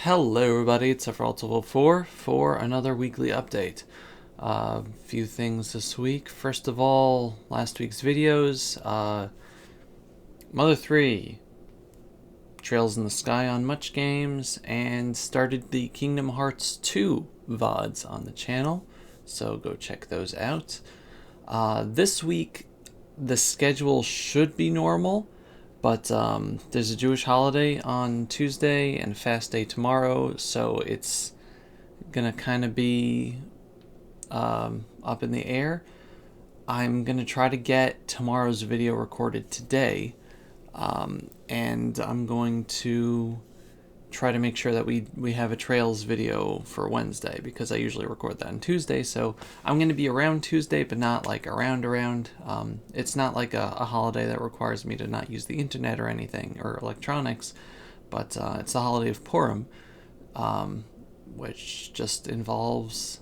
Hello everybody, it's Sephiroth4 for another weekly update. Few things this week. First of all, last week's videos. Mother 3, Trails in the Sky on Much Games, and started the Kingdom Hearts 2 VODs on the channel, so go check those out. This week, the schedule should be normal. But there's a Jewish holiday on Tuesday and a fast day tomorrow, so it's gonna kind of be up in the air. I'm gonna try to get tomorrow's video recorded today, and I'm going to try to make sure that we have a Trails video for Wednesday, because I usually record that on Tuesday, so I'm going to be around Tuesday, but not like around. It's not like a holiday that requires me to not use the internet or anything, or electronics, but it's the holiday of Purim, which just involves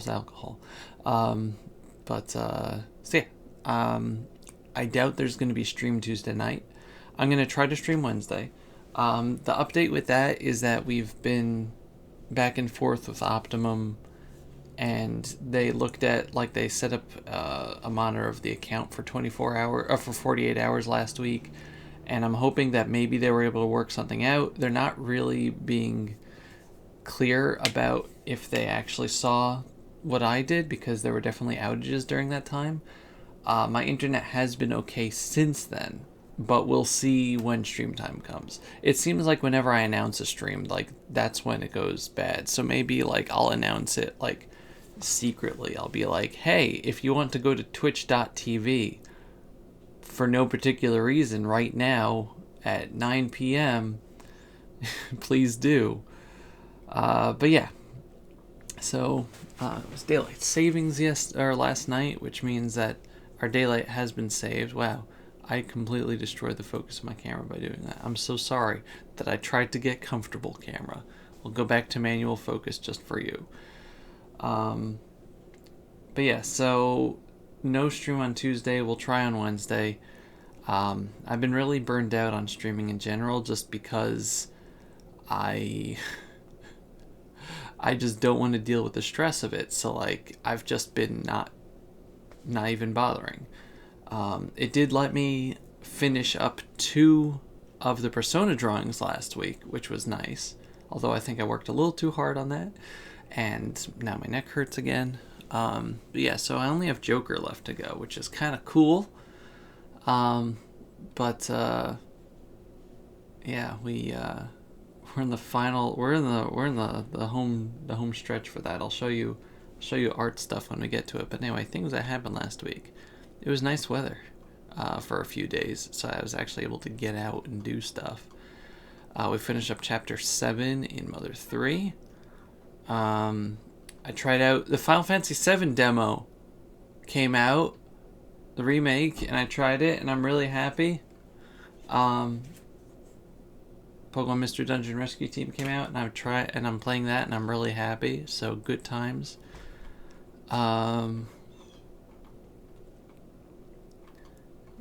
alcohol. So yeah, I doubt there's going to be stream Tuesday night. I'm going to try to stream Wednesday. The update with that is that we've been back and forth with Optimum, and they looked at, like, they set up a monitor of the account for 48 hours last week, and I'm hoping that maybe they were able to work something out. They're not really being clear about if they actually saw what I did, because there were definitely outages during that time. My internet has been okay since then, but we'll see when stream time comes. It seems like whenever I announce a stream, like, that's when it goes bad. So maybe, like, I'll announce it, like, secretly. I'll be like, hey, if you want to go to twitch.tv for no particular reason right now at 9 p.m., please do. But yeah. So, it was daylight savings last night, which means that our daylight has been saved. Wow. I completely destroyed the focus of my camera by doing that. I'm so sorry that I tried to get comfortable camera. We'll go back to manual focus just for you. But yeah, so no stream on Tuesday. We'll try on Wednesday. I've been really burned out on streaming in general, just because I just don't want to deal with the stress of it. So, like, I've just been not even bothering. It did let me finish up 2 of the Persona drawings last week, which was nice. Although I think I worked a little too hard on that, and now my neck hurts again. But yeah, so I only have Joker left to go, which is kind of cool. But yeah, we're in the final. We're in the home stretch for that. I'll show you art stuff when we get to it. But anyway, things that happened last week. It was nice weather for a few days, so I was actually able to get out and do stuff. We finished up Chapter 7 in Mother 3. I tried out the Final Fantasy 7 demo. Came out, the remake, and I tried it, and I'm really happy. Pokemon Mystery Dungeon Rescue Team came out, and I'm playing that, and I'm really happy. So good times.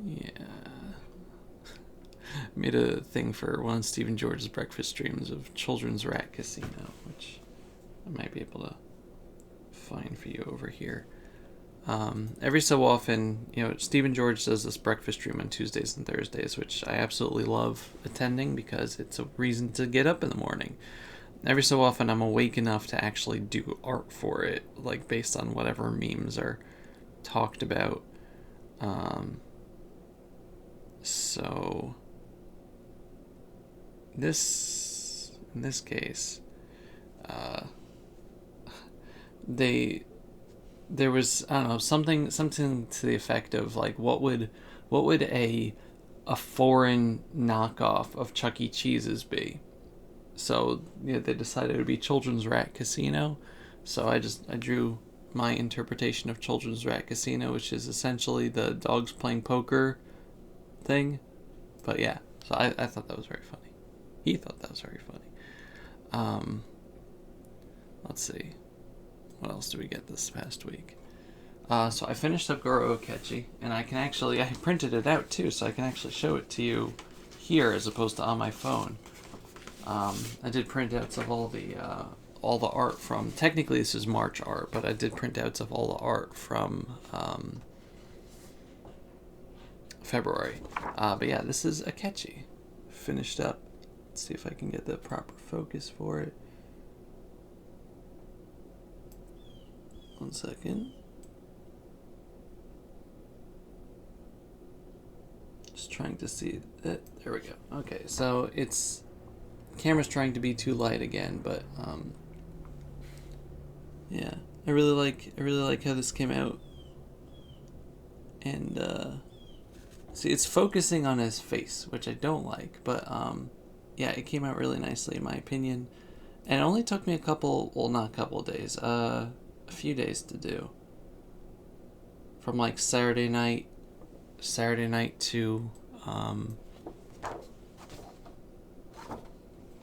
Yeah. Made a thing for one of Stephen George's breakfast streams of Children's Rat Casino, which I might be able to find for you over here. Every so often, Stephen George does this breakfast stream on Tuesdays and Thursdays, which I absolutely love attending because it's a reason to get up in the morning. Every so often, I'm awake enough to actually do art for it, like based on whatever memes are talked about. So in this case, there was, I don't know, something to the effect of, like, what would a foreign knockoff of Chuck E. Cheese's be? So they decided it would be Children's Rat Casino. So I drew my interpretation of Children's Rat Casino, which is essentially the dogs playing poker thing. But yeah, so I thought that was very funny. He thought that was very funny. Let's see, what else did we get this past week? So I finished up Goro Okechi, and I printed it out too, so I can actually show it to you here as opposed to on my phone. I did printouts of all the art from. Technically, this is March art, but I did printouts of all the art from February. But yeah, this is Akechi, finished up. Let's see if I can get the proper focus for it. One second. Just trying to see it. There we go. Okay, so it's camera's trying to be too light again, but yeah, I really like how this came out. And see, it's focusing on his face, which I don't like, but yeah, it came out really nicely in my opinion. And it only took me not a couple days, a few days to do. From like Saturday night to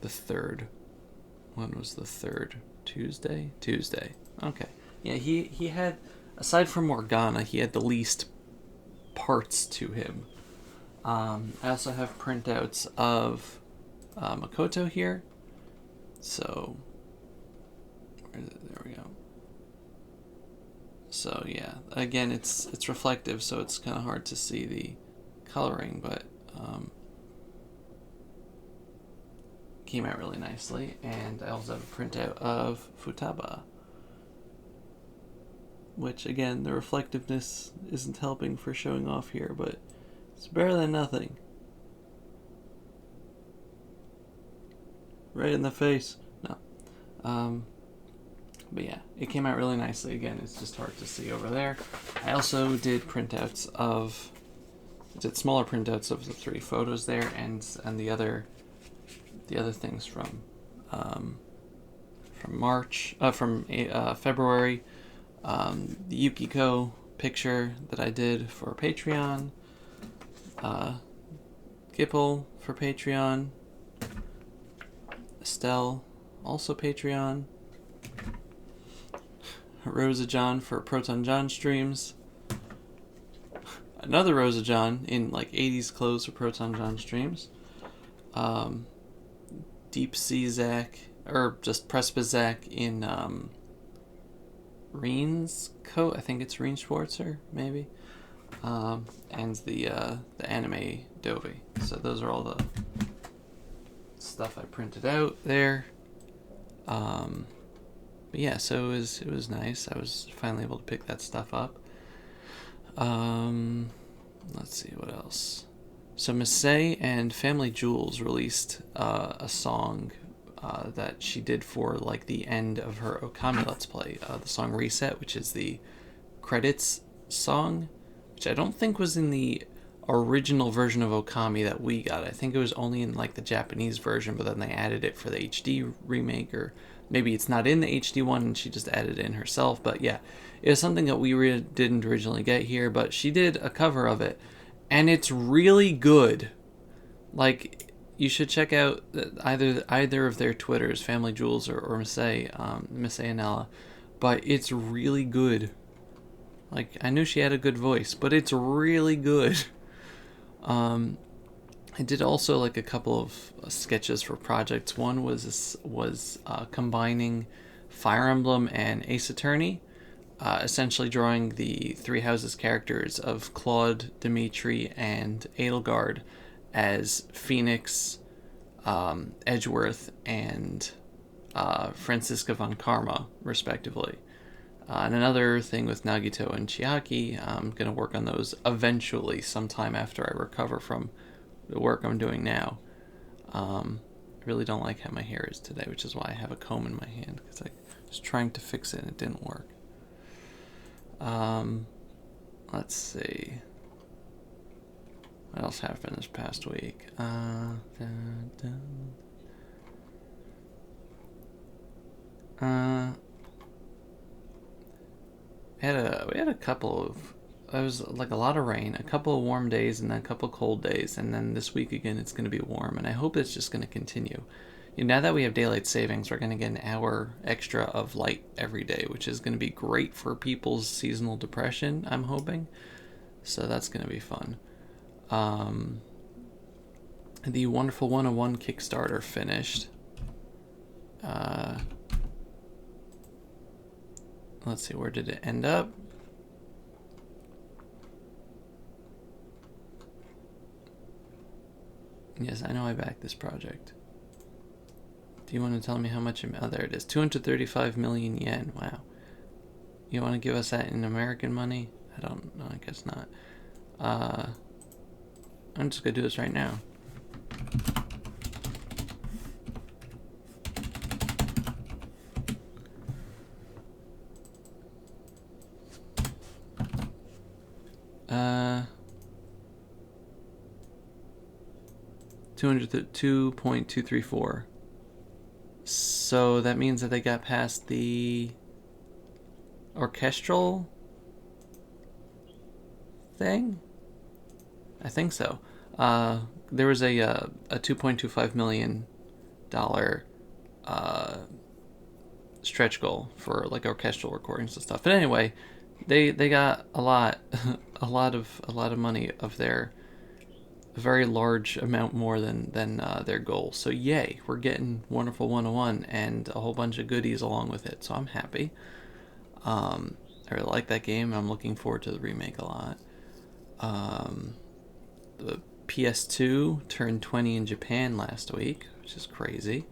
the 3rd. When was the 3rd? Tuesday? Okay. Yeah, he had, aside from Morgana, he had the least parts to him. I also have printouts of Makoto here. So, where is it? There we go. So yeah, again, it's reflective, so it's kind of hard to see the coloring, but came out really nicely. And I also have a printout of Futaba, which again, the reflectiveness isn't helping for showing off here, but it's better than nothing. Right in the face. No. But yeah, it came out really nicely. Again, it's just hard to see over there. I also did smaller printouts of the 3 photos there, and the other things from February. The Yukiko picture that I did for Patreon. Gipple for Patreon. Estelle, also Patreon. Rosa John for Proton John streams. Another Rosa John in like 80s clothes for Proton John streams. Deep Sea Zack, or just Precipice Zack in Reen's coat. I think it's Reen Schwarzer, maybe. And the anime Dovey. So those are all the stuff I printed out there. But yeah, so it was nice. I was finally able to pick that stuff up. Let's see what else. So Misei and Family Jewels released a song that she did for like the end of her Okami Let's Play. The song Reset, which is the credits song, which I don't think was in the original version of Okami that we got. I think it was only in like the Japanese version, but then they added it for the HD remake, or maybe it's not in the HD one and she just added it in herself. But yeah, it was something that we didn't originally get here, but she did a cover of it, and it's really good. Like, you should check out either of their Twitters, Family Jewels or Misei and Ella, but it's really good. Like, I knew she had a good voice, but it's really good. I did also like a couple of sketches for projects. One was combining Fire Emblem and Ace Attorney, essentially drawing the Three Houses characters of Claude, Dimitri, and Edelgard as Phoenix, Edgeworth, and Franziska von Karma, respectively. And another thing with Nagito and Chiaki, I'm going to work on those eventually, sometime after I recover from the work I'm doing now. I really don't like how my hair is today, which is why I have a comb in my hand, because I was trying to fix it and it didn't work. Let's see. What else happened this past week? We had a couple of, it was like a lot of rain, a couple of warm days, and then a couple of cold days, and then this week again it's going to be warm, and I hope it's just going to continue. Now that we have daylight savings, we're going to get an hour extra of light every day, which is going to be great for people's seasonal depression, I'm hoping. So that's going to be fun. The Wonderful 101 Kickstarter finished. Let's see, where did it end up? Yes, I know I backed this project. Do you want to tell me how much? Oh, there it is. 235 million yen. Wow. You want to give us that in American money? I don't know. I guess not. I'm just going to do this right now. Uh, 202.234. So that means that they got past the orchestral thing? I think so. There was a $2.25 million stretch goal for like orchestral recordings and stuff. But anyway, they got a lot a lot of money of their a very large amount more than their goal. So yay, we're getting Wonderful 101 and a whole bunch of goodies along with it. So I'm happy. I really like that game. I'm looking forward to the remake a lot. The PS2 turned 20 in Japan last week, which is crazy.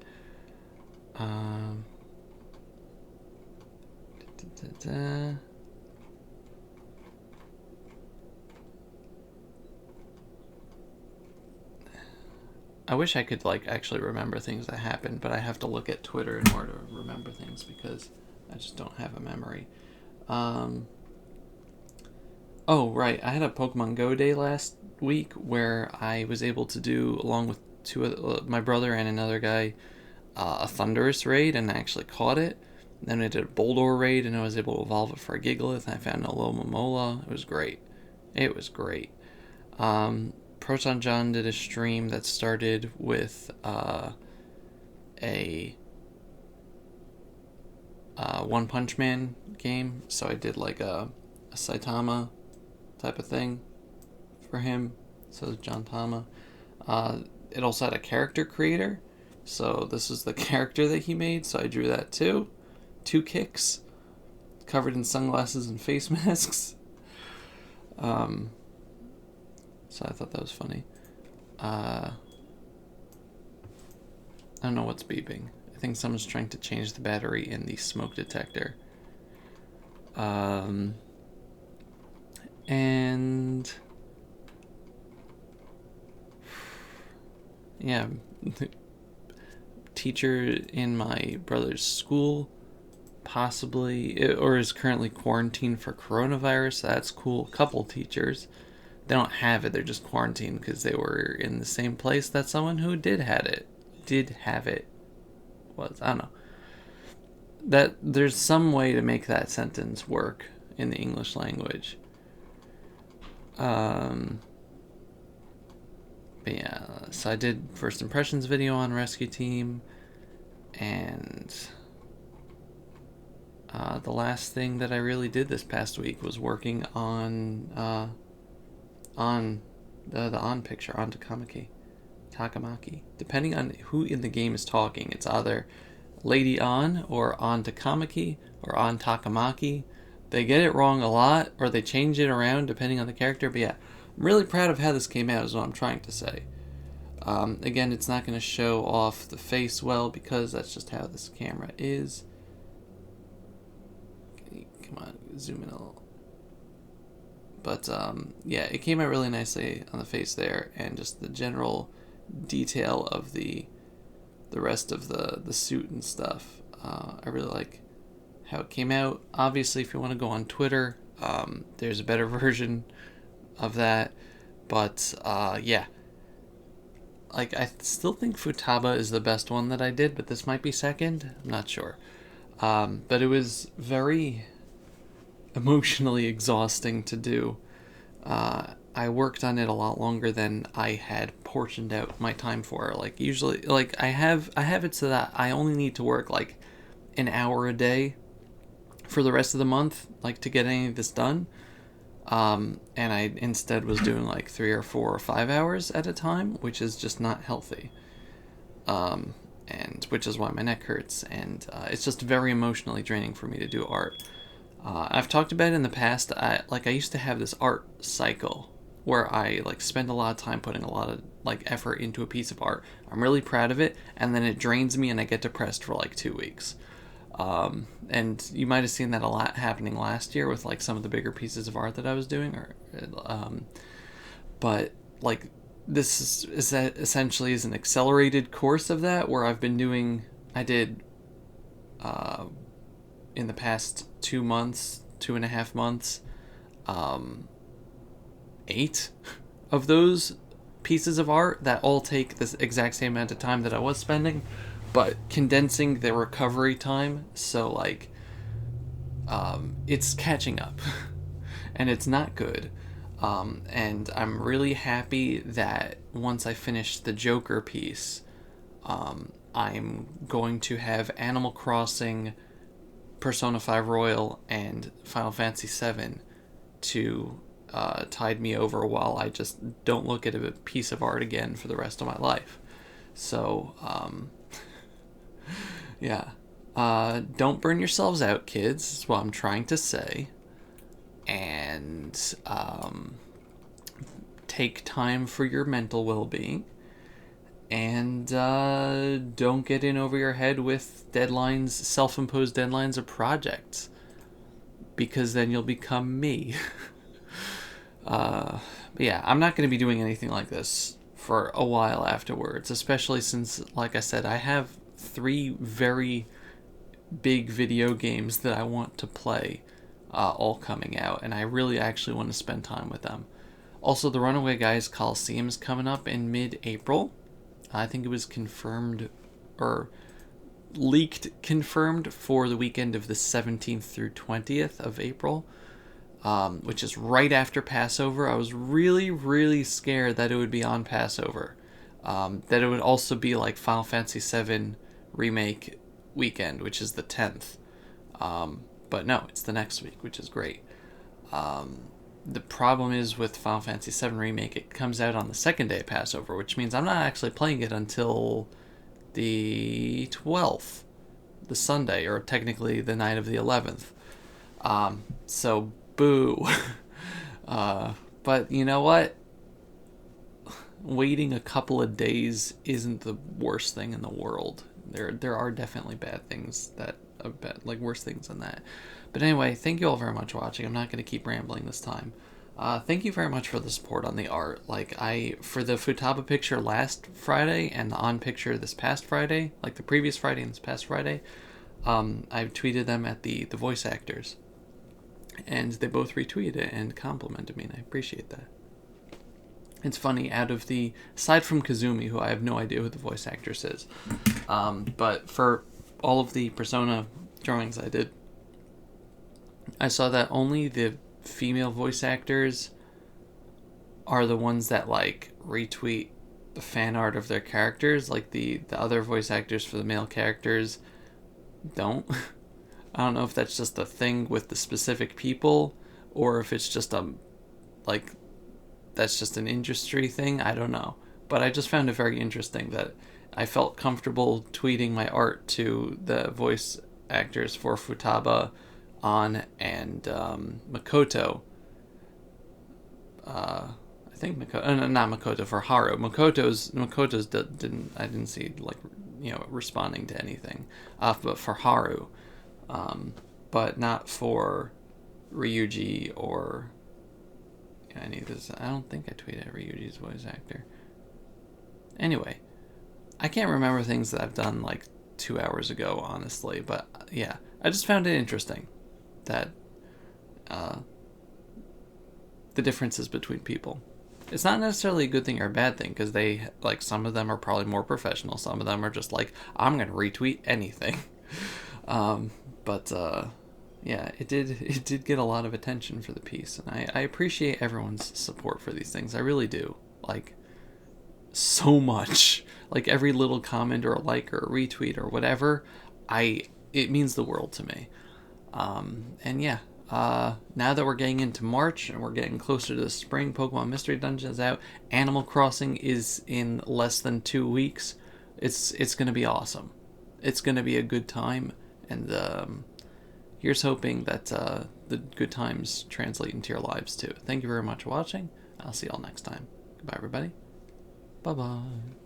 I wish I could like actually remember things that happened, but I have to look at Twitter in order to remember things because I just don't have a memory. Oh, right. I had a Pokemon Go day last week where I was able to do, along with my brother and another guy, a Thundurus raid, and I actually caught it. Then I did a Boldore raid, and I was able to evolve it for a Gigalith, and I found a Alomomola. It was great. It was great. Proton John did a stream that started with a One Punch Man game. So I did like a Saitama type of thing for him. So John Tama. It also had a character creator. So this is the character that he made. So I drew that too. 2 kicks covered in sunglasses and face masks. So I thought that was funny. I don't know what's beeping. I think someone's trying to change the battery in the smoke detector. And yeah, the teacher in my brother's school possibly, or is currently quarantined for coronavirus. That's cool. Couple teachers. They don't have it. They're just quarantined because they were in the same place that someone who did have it was. I don't know. That there's some way to make that sentence work in the English language. But yeah, so I did first impressions video on Rescue Team, and the last thing that I really did this past week was working on the on picture on Takamaki. Depending on who in the game is talking, it's either Lady On or on Takamaki or on Takamaki. They get it wrong a lot, or they change it around depending on the character. But yeah, I'm really proud of how this came out, is what I'm trying to say. Again, it's not going to show off the face well because that's just how this camera is. Come on, zoom in a little. But yeah, it came out really nicely on the face there, and just the general detail of the rest of the suit and stuff. I really like how it came out. Obviously, if you want to go on Twitter, there's a better version of that. But yeah, like I still think Futaba is the best one that I did, but this might be second. I'm not sure. But it was very emotionally exhausting to do. I worked on it a lot longer than I had portioned out my time for. Like usually, like I have it so that I only need to work like an hour a day for the rest of the month, like to get any of this done. And I instead was doing like 3 or 4 or 5 hours at a time, which is just not healthy. And which is why my neck hurts, and it's just very emotionally draining for me to do art. I've talked about it in the past. I used to have this art cycle where I spend a lot of time putting a lot of effort into a piece of art. I'm really proud of it, and then it drains me, and I get depressed for 2 weeks. And you might have seen that a lot happening last year with some of the bigger pieces of art that I was doing, but this is that essentially is an accelerated course of that, where I did in the past 2.5 months, 8 of those pieces of art that all take this exact same amount of time that I was spending, but condensing the recovery time, so it's catching up and it's not good. And I'm really happy that once I finish the Joker piece, I'm going to have Animal Crossing, Persona 5 Royal, and Final Fantasy 7 to tide me over while I just don't look at a piece of art again for the rest of my life. So, yeah. Don't burn yourselves out, kids, is what I'm trying to say. And take time for your mental well-being. And don't get in over your head with deadlines, self-imposed deadlines of projects, because then you'll become me. But yeah, I'm not going to be doing anything like this for a while afterwards, especially since, like I said, I have 3 very big video games that I want to play, all coming out, and I really actually want to spend time with them. Also, the Runaway Guys Coliseum is coming up in mid-April. I think it was confirmed, or leaked confirmed, for the weekend of the 17th through 20th of April, which is right after Passover. I was really, really scared that it would be on Passover. That it would also be like Final Fantasy VII Remake weekend, which is the 10th. But no, it's the next week, which is great. The problem is with Final Fantasy VII Remake, it comes out on the second day of Passover, which means I'm not actually playing it until the 12th, the Sunday, or technically the night of the 11th. So, boo. But you know what? Waiting a couple of days isn't the worst thing in the world. There are definitely bad things that are bad, worse things than that. But anyway, thank you all very much for watching. I'm not going to keep rambling this time. Thank you very much for the support on the art. For the Futaba picture last Friday and the On picture this past Friday, the previous Friday and this past Friday, I tweeted them at the voice actors. And they both retweeted it and complimented me, and I appreciate that. It's funny, aside from Kazumi, who I have no idea who the voice actress is, but for all of the Persona drawings I did, I saw that only the female voice actors are the ones that retweet the fan art of their characters. The other voice actors for the male characters don't. I don't know if that's just a thing with the specific people, or if it's just that's just an industry thing. I don't know. But I just found it very interesting that I felt comfortable tweeting my art to the voice actors for Futaba, On, and Makoto. I think Makoto, not Makoto, for Haru. Makoto's didn't see responding to anything, but for Haru, but not for Ryuji or any of this. I don't think I tweeted at Ryuji's voice actor. Anyway, I can't remember things that I've done 2 hours ago, honestly, but yeah, I just found it interesting that the differences between people. It's not necessarily a good thing or a bad thing, because they some of them are probably more professional, some of them are just I'm gonna retweet anything. But yeah, it did get a lot of attention for the piece, and I appreciate everyone's support for these things. I really do, so much. Every little comment or a or a retweet or whatever, it means the world to me. And yeah, now that we're getting into March and we're getting closer to the spring, Pokemon Mystery Dungeon is out. Animal Crossing is in less than 2 weeks. It's gonna be awesome. it's going to be a good time, and here's hoping that the good times translate into your lives too. Thank you very much for watching. I'll see y'all next time. Goodbye, everybody. Bye-bye.